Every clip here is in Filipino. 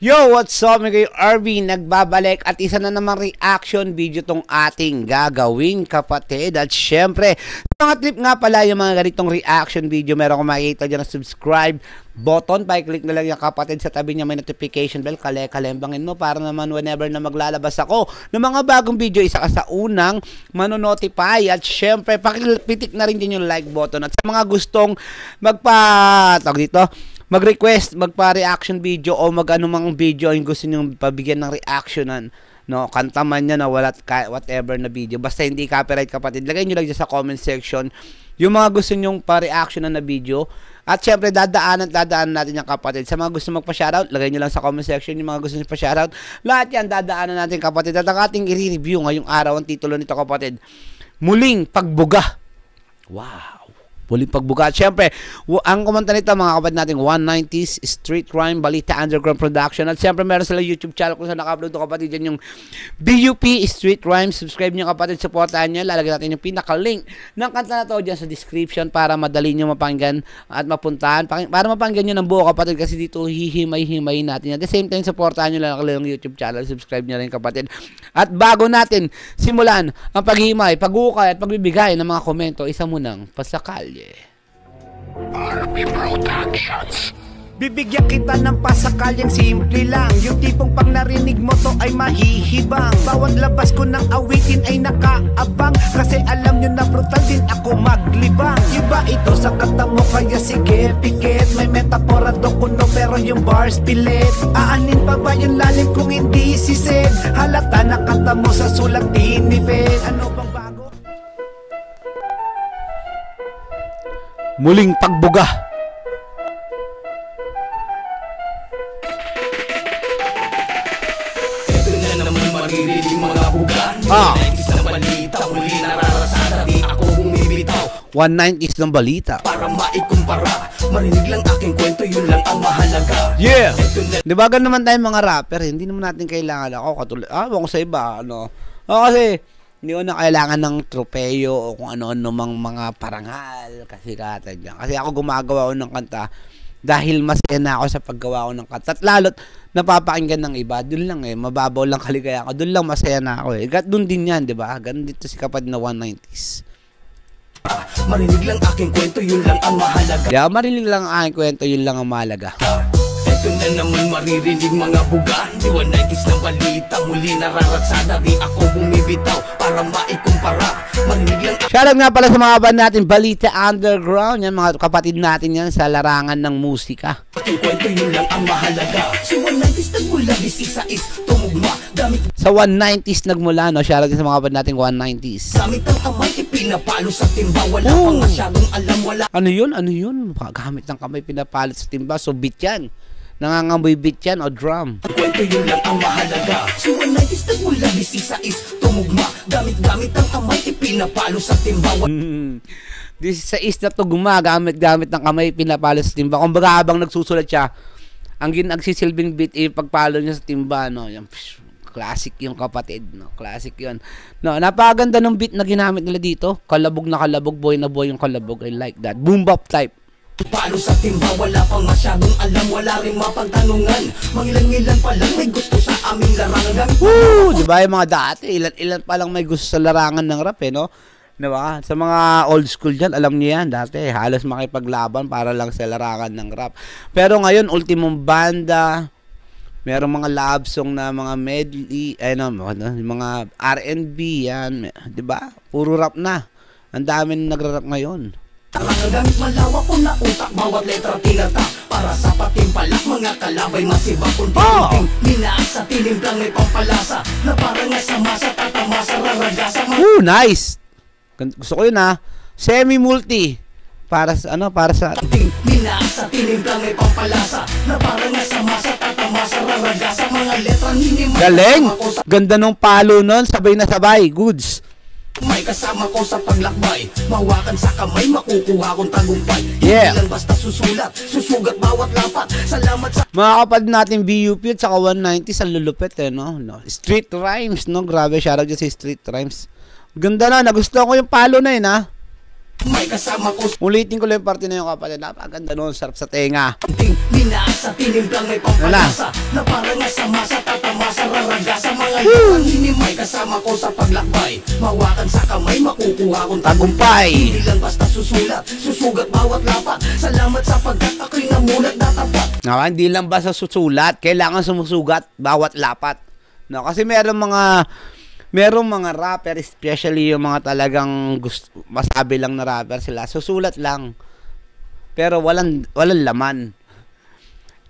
Yo, what's up? May kayo RV nagbabalik at isa na namang reaction video tong ating gagawin, kapatid. At syempre, mga clip nga pala yung mga ganitong reaction video, meron kong makikita dyan na subscribe button. Pa-click na lang yung kapatid, sa tabi niya may notification bell, kalembangin mo para naman whenever na maglalabas ako ng mga bagong video, isa ka sa unang manonotify. At syempre, pakipitik na rin din yung like button. At sa mga gustong mag-request, magpa-reaction video o mag-anumang video yung gusto nyo pabigyan ng reactionan, no, kanta man yan na whatever na video, basta hindi copyright, kapatid, lagay nyo lang dyan sa comment section yung mga gusto nyong pa-reactionan na video. At syempre, dadaanan natin yung kapatid. Sa mga gusto magpa-shoutout, lagay nyo lang sa comment section yung mga gusto nyo pa-shoutout. Lahat yan, dadaanan natin, kapatid. At ang ating i-review ngayong araw, ang titulo nito, kapatid, Muling Pagbuga. Wow! Muling Pagbuga. At syempre, ang kumanta nito, mga kapatid natin, 190s Street Crime Balita Underground Production. At syempre, meron sila YouTube channel kung saan naka-upload to, kapatid, dyan yung BUP Street Crime. Subscribe nyo, kapatid, supportahan nyo. Lalagyan natin yung pinaka-link ng kanta na to dyan sa description para madali nyo mapanggan at mapuntahan. Para mapanggan nyo ng buo, kapatid, kasi dito hihimay-himay natin. At the same time, supportahan nyo lang yung YouTube channel. Subscribe nyo rin, kapatid. At bago natin simulan ang paghimay, paghukay at pagbibigay ng mga komento, isa munang pasakal. RP Productions. Bibigyan kita ng pasakalyang simple lang, yung tipong pag narinig mo to ay mahihibang. Bawat labas ko ng awitin ay nakaabang, kasi alam nyo na brutal din ako maglibang. Iba ito sa kata mo, kaya sige pikit. May metapora do kuno pero yung bars pilit. Aanin pa ba yung lalim kung hindi sisid? Halata na kata mo sa sulat tinipid. Ano bang bago? Muling Pagbuga. Ito na naman maririnig mga bugan. 190s na balita, muli nararasada, di ako bumibitaw. 190s ng balita. Para maikumpara, marinig lang aking kwento, yun lang ang mahalaga. Yeah! Diba ganun naman tayo mga rapper, hindi naman natin kailangan ako katulad, ako sa iba, ano. Kasi, hindi ko na kailangan ng tropeyo o kung ano-ano mang mga parangal, kasikatan dyan. Kasi ako gumagawa ko ng kanta dahil masaya na ako sa paggawa ko ng kanta. At lalo't napapakinggan ng iba, dun lang mababaw lang kaligaya ako, dun lang masaya na ako Dun din yan, di ba? Ganun dito si kapatid na 190s. Marinig lang aking kwento, yun lang ang mahalaga. Yeah, marinig lang ang aking kwento, yun lang ang mahalaga. Ito na naman maririnig mga bugan. Di 190s na balita, muli nararatsada, di ako bumibitaw para maikumpara. Marinig lang. Shoutout nga pala sa mga band natin, Balita Underground. Yan, mga kapatid natin yan sa larangan ng musika. Aking kwento, yun lang ang mahalaga. Si 190s nagmula, disisais, tumugma, gamit. Sa 190s nagmula, no? Shoutout sa mga band natin 190s. Gamit ang kamay, ipinapalo sa timba. Wala pang masyadong alam, wala. Ano yun? Ano yun? Gamit ng kamay, pinapalot sa timba. So, beat yan. Nangangamoy beat yan o drum. Kwento, yun lang ang mahalaga. Si 190s nagmula, disisais, tumugma, gamit ang kamay, ipinapalo sa timba. This is na tugma, gamit ng kamay, pinapalo sa timba. Kung baga habang nagsusulat siya, ang nagsisilbing beat, pagpalo niya sa timba, no? Yan, classic yung kapatid, no? Classic yun. No, napakaganda ng beat na ginamit nila dito. Kalabog na kalabog, boy na boy yung kalabog. I like that. Boom bap type. Palo sa timba, wala pang masyadong alam, wala rin mapagtanungan. Mangilan-ngilan pa lang may gusto sa aming larangan. Woo! Diba yung mga dati, ilan pa lang may gusto sa larangan ng rap, no? Diba? Sa mga old school dyan, alam niyo yan, dati halos makipaglaban para lang sa larangan ng rap. Pero ngayon, ultimong banda, merong mga love song na mga medley, mga R&B yan, diba? Puro rap na. Ang dami na nagra-rap ngayon. Tarang gamit malawak ko na utak, bawat letra tinata. Para sa patimpalak, mga kalabay masiba kunting-kunting. Minaas sa tinimplang may pampalasa, na parang nga sa masa, tatamasa, raragasa. Nice! Gusto ko yun semi-multi. Para sa Minaas sa tinimplang may pampalasa, na parang nga sa masa, tatamasa, raragasa. Mga letra hinimal. Galing! Ganda nung palo nun, sabay na sabay. Goods! May kasama ko sa paglakbay, mawakan sa kamay, makukuha kong tagumpay. Yeah. Hindi lang basta susulat, susugat bawat lapat. Salamat sa mga kapatid natin BUP at saka 190s, ang lulupit no? Street Rhymes, no? Grabe, shoutout dyan sa Street Rhymes. Ganda na, nagustuhan ko yung palo na yun May kasama ko Ulitin ko lang yung parte na yung kapatid. Napaganda nun, sarap sa tenga. ting minaasa, tinimplang may pampalasa na parang nga sa masa, tatamasa, raragasa. Mga lupan, hindi may kasama ko sa paglakbay. Mawakan sa kamay, makukuha kong Tagumpay. Hindi lang basta susulat, susugat bawat lapat. Salamat sapagkat ako'y namulat na tapat. Hindi lang ba sa susulat, kailangan sumusugat bawat lapat. No, kasi merong mga rapper, especially yung mga talagang masabi lang na rapper sila, susulat lang. Pero walang laman.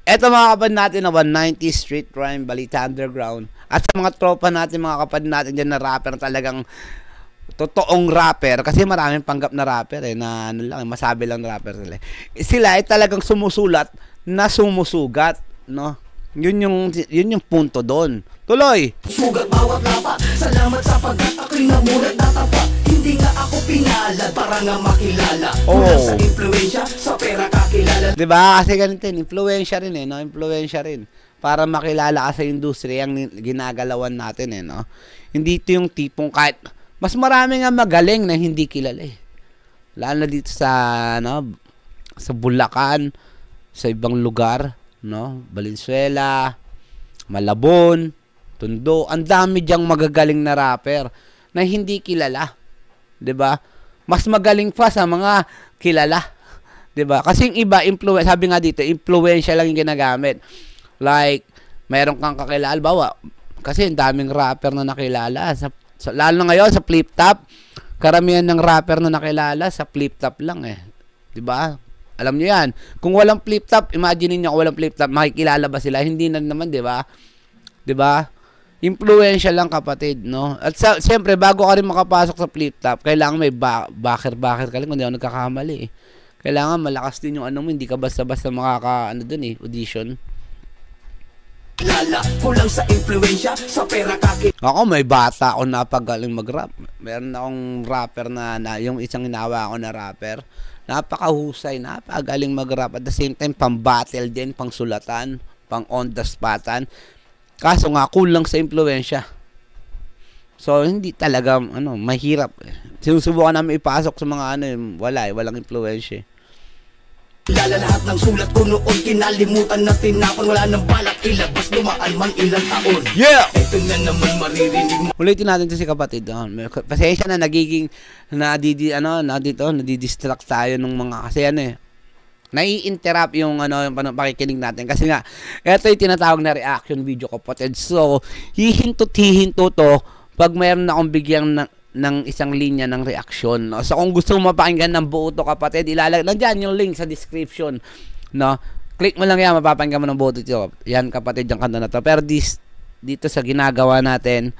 Eto mga kapatid natin na 190 Street Rhyme, Balita Underground. At sa mga tropa natin, mga kapatid natin dyan na rapper, talagang totoong rapper. Kasi maraming panggap na rapper na ano lang, masabi lang na rapper sila. Sila ay talagang sumusulat na sumusugat, no? Yun yung punto doon. Tuloy! Sugat bawat lapat. Salamat sapagkat ako'y namulat na tapat. Hindi nga ako pinalad para nga makilala. Mula sa impluensya, sa pera kakilala. Diba? Kasi ganito yun, influensya rin no? Influensya rin. Para makilala ka sa industriya ang ginagalawan natin no? Hindi ito yung tipong kahit, mas marami nga magaling na hindi kilala Lalo na dito sa, sa Bulacan, sa ibang lugar, no? Valenzuela, Malabon, Tondo, ang dami diyang magagaling na rapper na hindi kilala. 'Di ba? Mas magaling pa sa mga kilala. 'Di ba? Kasi yung iba sabi nga dito, influensya lang yung ginagamit. Like, mayroon kang kakilala bawa kasi ang daming rapper na nakilala lalo na ngayon sa flip top. Karamihan ng rapper na nakilala sa flip top lang 'Di ba? Alam niyo 'yan. Kung walang flip top, imagine niyo kung walang flip top, makikilala ba sila? Hindi na naman, 'di ba? 'Di ba? Influential lang kapatid, no? At siyempre, bago ka rin makapasok sa flip top, kailangan may backer ka lang kung hindi ako nagkakamali Kailangan malakas din yung mo, hindi ka basta-basta audition. Lala, kulang sa influensya, sa pera Ako, may bata ako napagaling mag-rap. Meron akong rapper yung isang inawa ko na rapper. Napakahusay, napagaling mag-rap. At the same time, pang-battle din, pang-sulatan, pang-on-the-spotan. Kaso nga, kulang sa impluensya. So, hindi talaga, mahirap. Sinusubukan namin ipasok sa mga walang impluensya. Lala lahat ng sulat ko noon, kinalimutan na tinapon. Wala nang balak ilabas, dumaan man ilang taon. Yeah! Ito na naman maririnig mo. Ulitin natin ito si kapatid. Pasensya na, nagiging, nadidistract tayo ng mga, kasi nai-interrupt yung pakikinig natin kasi nga ito yung tinatawag na reaction video kapatid. So hihinto to pag mayroon na akong bigyan ng isang linya ng reaction, no? So kung gusto mo mapakinggan ng buo to kapatid, ilalagay nandiyan yung link sa description, no? Click mo lang yan, mapapakinggan mo ng buo to. Yan kapatid, yung kanta na to. Pero dito sa ginagawa natin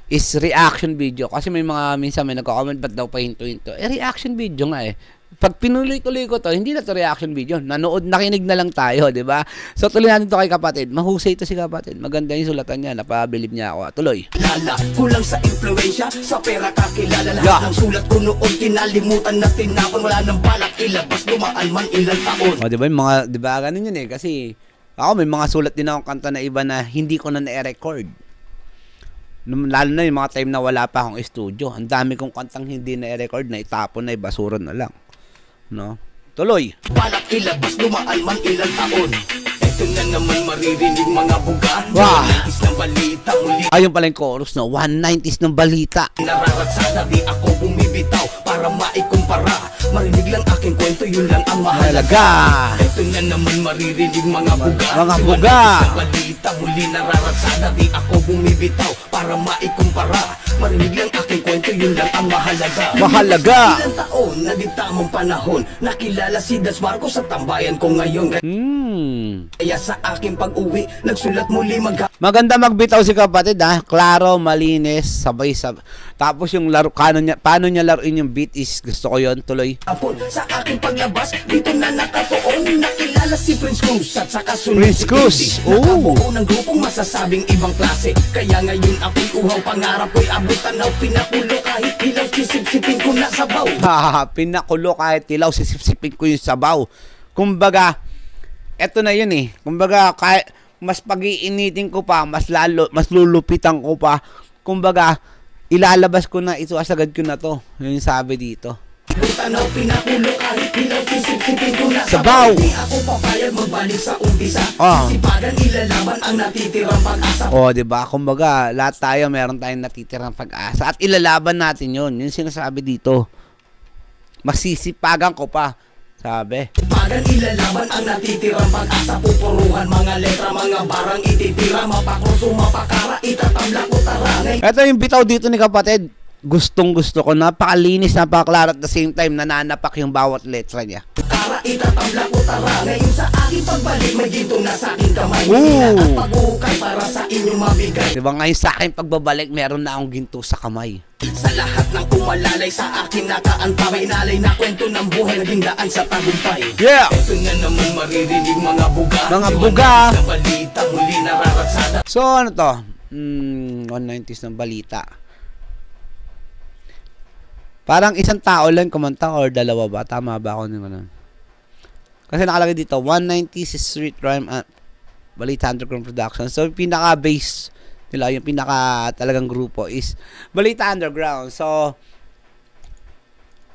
is reaction video kasi may mga minsan may nagko-comment ba't daw pa hinto-hinto. Reaction video nga Pag pinuloy-tuloy ko to, hindi na to reaction video. Nakinig na lang tayo, di ba? So, tuloy natin to kay kapatid. Mahusay to si kapatid. Maganda yung sulatan niya. Napabilib niya ako. Tuloy. Lala, kulang sa influensya, sa pera kakilala. Lahat ng sulat ko noon, kinalimutan na tinapon. Wala nang balak ilabas, dumaan man ilang taon. O, di ba? Di ba? Ganun yun Kasi, ako may mga sulat din akong kanta na iba na hindi ko na na-record. Lalo na yung mga time na wala pa akong studio. Ang dami kong kantang hindi na-record na itapon na ibasuran na lang. No? Tuloy. Balak ilabas, dumaan man ilang taon. Ito na naman maririnig mga buga. Wow. 190s ng balita muli. Ayun pala yung chorus, 190s ng balita. Nararatsada di ako bumibitaw para maikumpara. Marinig lang aking kwento, yun lang ang mahalaga. Ito na naman maririnig mga buga. Mga buga. 190s ng balita muli. Nararatsada di ako bumibitaw para maikumpara. Marinig lang aking kwento, yun lang ang mahalaga. Ilang taon na di tamang panahon, nakilala si Das Marcos sa tambayan ko ngayon. Kaya sa aking pag-uwi, nagsulat muli Maganda magbitaw si kapatid klaro, malinis, sabay-sabay. Tapos yung laro, paano niya laruin yung beat is gusto ko yon. Tuloy. Sa aking paglabas, dito na nakatuon, nakilala si Prince Cruz at saka sunod Prince Cruz. Nakabuo ng grupong masasabing ibang klase. Kaya ngayon ako'y uhaw, pangarap ko'y abot tanaw. Pinakulo kahit tilaw, sisipsipin ko na sabaw. Pinakulo kahit tilaw, sisipsipin ko yung sabaw. Kumbaga, eto na yun Kumbaga, kahit mas pag-iinitin ko pa, mas lulupitan ko pa. Kumbaga, ilalabas ko na ito, asagad ko na to. Yun yung sabi dito. Tanaw, pinakulo, kahit pilaw, sisip-sipin ko na Sabaw. Di ako papayag magbalik sa umpisa. Ah. Sisipagan, ilalaban ang natitirang pag-asa. O, di ba? Kumbaga, lahat tayo meron tayong natitirang pag-asa at ilalaban natin 'yon. Yun sinasabi dito. Masisipagan ko pa, sabi. Sisipagan, ilalaban ang natitirang pag-asa. Pupuruhan mga letra, mga barang ititira. Mapakruso, mapakara, itatamlak o tarangay. Ito yung bitaw dito ni kapatid. Gustong gusto ko. Napakalinis, napakaklaro at the same time nananapak yung bawat letra niya. Kara, itatamlak o tarangay. Yung sa aking pagbalik, may ginto na sa aking kamay. Ooh. Hindi at pag-uukay para sa inyong mabigay. Di ba ngayon sa akin pagbabalik, meron na akong ginto sa kamay. Sa lahat ng umalalay sa akin nakaantabay. Nalay na kwento ng buhay, naging daan sa tagumpay. Yeah! Ito nga naman maririnig mga buga. Mga Liwanag buga. Na balita, muli nararatsada. So, ano to? 190s ng balita. Parang isang tao lang kumanta or dalawa ba? Tama ba ako nung ano? Kasi nakalagay dito, 190s street rhyme at Balita Underground Production. So, yung pinaka-base nila, yung pinaka talagang grupo is Balita Underground. So,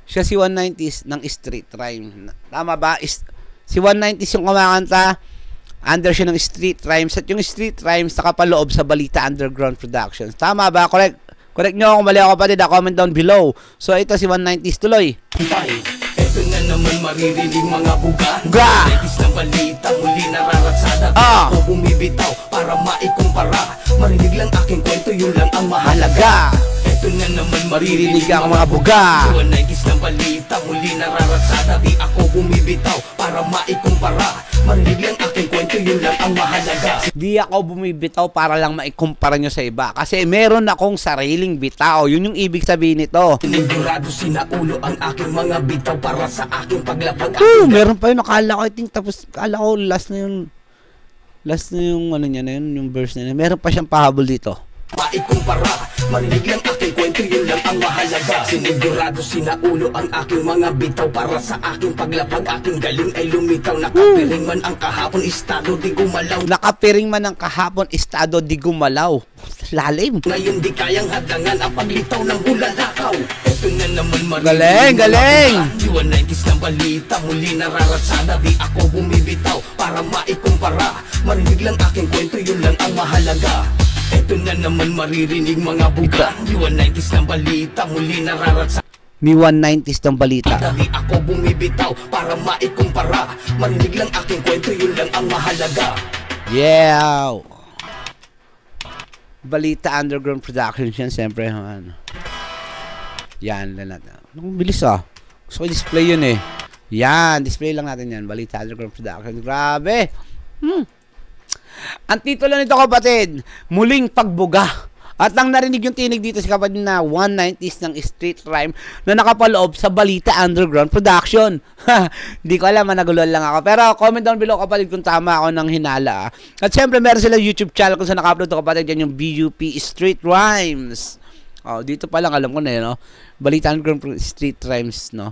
siya si 190s ng street rhyme. Tama ba? Si 190s yung kumakanta, under siya ng street rhymes. At yung street rhymes nakapaloob sa Balita Underground Productions. Tama ba? Correct? Correct nyo kung mali ako kapatid. Comment down below. So, ito si 190s tuloy. Ito nga naman maririnig mga buga. Buga! Netis ng balita, muli nararatsada. Ah! Ako bumibitaw para maikumpara. Marinig lang aking kwento, yun lang ang mahalaga. Ito nga naman Maririnig ako mga buga. 190s ng balita, muli nararatsada. Di ako bumibitaw para maikumpara. Marinig lang aking kwento, yun lang ang mahalaga. Di ako bumibitaw para lang maikumpara nyo sa iba. Kasi meron akong sariling bitaw. Yun yung ibig sabihin nito. Sinigurado sinaulo ang aking mga bitaw para sa aking paglapag. Meron pa yun. Akala ko, I think, tapos, akala ko, last na yung, ano niya na yun, yung verse na yun. Meron pa siyang pahabol dito. Maikumpara, marinig lang aking kwento, yun lang ang mahalaga. Sinigurado sinaulo ang aking mga bitaw para sa aking paglapag. Aking galing ay lumitaw, nakapiring man ang kahapon, estado di gumalaw. Nakapiring man ang kahapon, estado di gumalaw. Lalim. Ngayon di kayang hadangan ang paglitaw ng bulalakaw. Ito na naman marinig. Galing, galing. 190s ng balita, muli nararatsada. Di ako bumibitaw para maikumpara. Marinig lang aking kwento, yun lang ang mahalaga. Ito na naman maririnig mga buga. 190s ng balita, muli nararatsada. May 190s ng balita. Di ako bumibitaw para maikumpara. Marinig lang aking kwento, yun lang ang mahalaga. Yeah! Balita Underground Productions yan, siyempre. Ano. Yan, lahat. Ang bilis ah. Gusto ko display yun eh. Yan, display lang natin yan. Balita Underground Productions. Grabe! Ang titulo nito kapatid, Muling Pagbuga. At nang narinig yung tinig dito si kapatid na 190s ng street rhyme na nakapaloob sa Balita Underground Production. Hindi ko alam, managuluhan lang ako. Pero comment down below kapatid kung tama ako ng hinala. At syempre meron sila YouTube channel kung saan naka-upload to kapatid. Yan yung BUP Street Rhymes. Oh, dito pa lang alam ko na yun, no? Balita Underground Street Rhymes, no?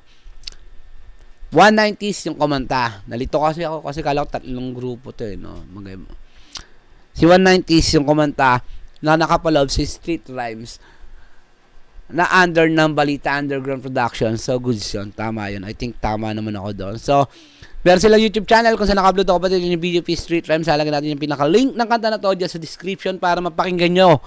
190s yung komanta. Nalito kasi ako kasi kala ko tatlong grupo to eh, no? Si 190s yung komanta na nakapaloob si Street Rhymes na under ng Balita Underground Production. So, good yun. Tama yun. I think tama naman ako doon. So, meron silang YouTube channel kung saan naka-upload ako kapatid yung BUP Street Rhymes. Halagyan natin yung pinaka-link ng kanta na to dyan sa description para mapakinggan nyo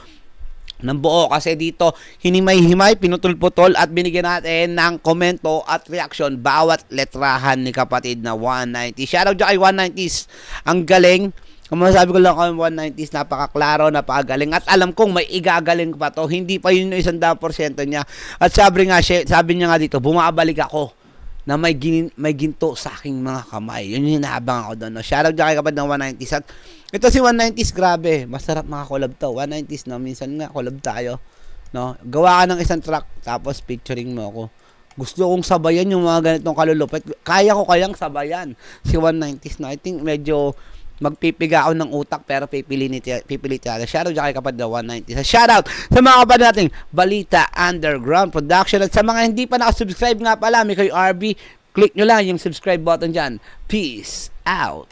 ng buo. Kasi dito, hinimay-himay, pinutol-putol at binigyan natin ng komento at reaction bawat letrahan ni kapatid na 190. Shoutout dyan kay 190s. Ang galing. Kung masasabi ko lang kay 190s, napakaklaro, napakagaling. At alam kong may igagaling pa to. Hindi pa yun yung 100% niya. At sabi niya nga dito, bumabalik ako na may ginto sa aking mga kamay. Yun yung hinahabang ako doon. No? Shoutout dyan kay kapatid ng 190s. At ito si 190s, grabe. Masarap makakolab to. 190s, no? Minsan nga, collab tayo. No? Gawa ka ng isang track, tapos picturing mo ako. Gusto kong sabayan yung mga ganitong kalulupit. Kaya ko kayang sabayan si 190s na. I think medyo magpipiga ako ng utak pero pipilit natin. Shoutout dyan kay kapatid ng 190s. Shoutout sa mga kapatid nating Balita Underground Production. At sa mga hindi pa nakasubscribe nga pala, may kayo RB, click nyo lang yung subscribe button dyan. Peace out.